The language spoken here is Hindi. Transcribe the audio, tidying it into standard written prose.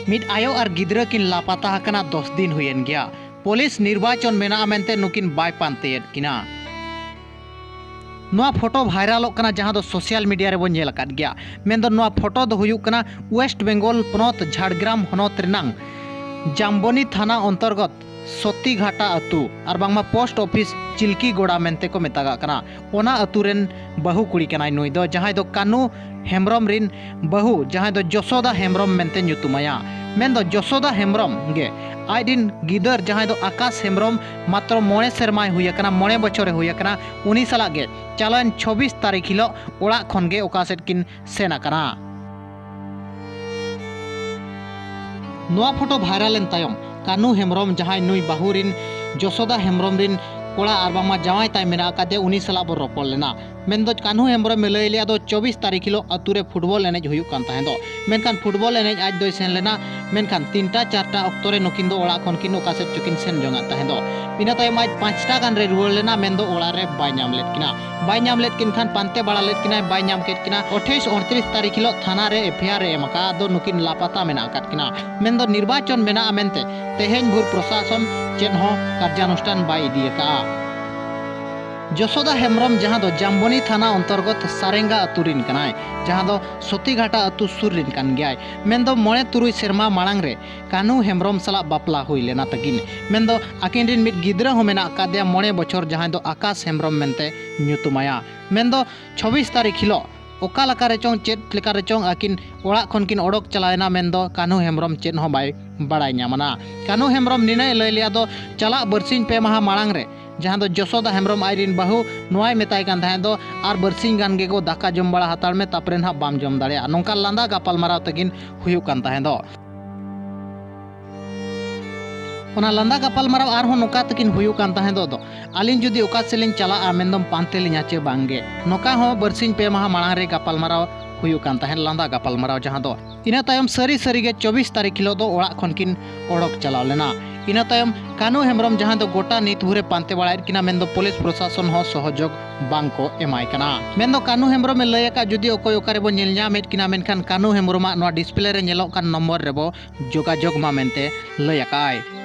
मिड आयो और गिद्रा किन लापता हकना 10 दिन हुएन गया। पुलिस निर्वाचन मेना मेनते नुकिन बाय पांतेयत किना। नोआ फोटो भाइरल कना जहां दो सोशल मीडिया रे बो नेल अकाद गया। मेंदो नोआ फोटो दो हुयुक कना वेस्ट बेंगल पनत झाड़ग्राम हनत रेनांग जाम्बनी थाना अंतर्गत सतीघाटा अतु और बांगमा पोस्ट ऑफिस चिल्की गोड़ा मेनते को मेतागा कना। ओना अतु रेन बहु कुड़ी कनाय नुई दो जहां दो कानू हेम्ब्रम रिन बहु जहां दो जसोदा हेम्ब्रम मेनते ᱧᱩᱛᱩᱢᱟᱭᱟ। मेन दो जसोदा हेम्ब्रम गे आइडिन गिदर जहां दो आकाश हेम्ब्रम मात्र 9 सेरमाय हुई कना 9 बछरे हुई कना उनी साला गे चालन 26 तारीख हिलो ओड़ा खन गे ओका सेट किन सेना कना। नोआ फोटो भाइरल एन तायम कानू हेम्ब्रम जहां नुई बाहुरिन जसोदा हेम्ब्रम रिन कोड़ा और बांगमा जावाई ताय मेना कादे उनी साला बो रोपड़ लेना। मेन दो कानू हेम्ब्रम मिलय लिया दो 24 तारीख हिलो अतुरे फुटबॉल एनेज हुयुक कान ताहें दो। मेनखान फुटबॉल एनेज आज दो सेन लेना। मेनखान 3टा 4टा अक्तरे नुकिन दो ओड़ा खन किन ओका सेट चुकिन सेन जोंगा ताहें दो। बिना तायम आज 5टा गान रे रुवाड़ लेना। मेन दो ओड़ा रे बाय नाम लेत किना। बाय नाम लेत किन खान पांते बड़ा लेत किना बाय नाम केत किना 28 29 तारीख हिलो थाना रे एफआईआर एमका दो नुकिन लापता मेना कात किना। मेन दो निर्वाचन मेना मेनते तेहेन भुर प्रशासन चेन हो कार्यानुष्ठान बाय इदियका। जसोदा हेम्ब्रम जहां दो जाम्बनी थाना अंतर्गत सारेंगा अतुरिन कनाय जहां दो सतीघाटा अतु सुरिन कान गयाय। मेनदो 9-3 सेरमा मांग रे कानू हेम्ब्रम सला बापला हुई लेना तकिन। मेनदो आकिन रिन मिद गिद्रा हो मेना कादया 9 बछर जहां दो आकाश हेम्ब्रम मेनते ᱧᱩᱛᱩᱢᱟᱭᱟ। मेनदो 26 तारीख हिलो ओका लका रे चोंग चेत लेका रे चोंग आकिन ओड़ा खन किन ओडक चलायना। मेनदो कानू हेम्ब्रम चेत हो बाय बड़ाय ᱧᱟᱢᱟना। कानू हेम्ब्रम निने लय लिया दो चला बरसिन पे माहा मांग रे जहां दो जसोदा हेम्ब्रम आइरिन बाहु नोआय मेताय कान थाहे दो आर बरसिन गान गेगो दाका जम बड़ा हाताड़ में तापरे ना बाम जम दाड़े नोंका लांदा गापाल माराव तकिन हुयुक कान थाहे दो। ओना लांदा गापाल माराव आर हो नोका तकिन हुयुक कान थाहे दो आलिन जुदी ओका सेलिन चला मेनदम पांते लिन आचे बांगे नोका हो बरसिन पे माहा मांग रे गापाल माराव हुयुक कान थाहे लांदा गापाल माराव जहां दो इना तायम सरी गे 24 तारीख हिलो दो ओड़ा खन किन ओडक चलाव लेना। इना तायम कानू हेम्ब्रम जहां दो गोटा नीत भुरे पांते बड़ाय किना मेनदो पुलिस प्रशासन हो सहयोग बांको एमाय कना। मेनदो कानू हेम्ब्रम में लय का जुदी ओकोय ओकारे बो नेल ᱧᱟᱢᱮᱫ किना मेनखान कानू हेम्ब्रम ᱱᱚᱣᱟ ᱰᱤᱥᱯᱞᱮ ᱨᱮ ᱧᱮᱞᱚᱜ ᱠᱟᱱ ᱱᱚᱢᱵᱚᱨ ᱨᱮᱵᱚ ᱡᱳᱜᱟᱡᱳᱜ ᱢᱟ ᱢᱮᱱᱛᱮ ᱞᱟᱹᱭ ᱟᱠᱟᱭ।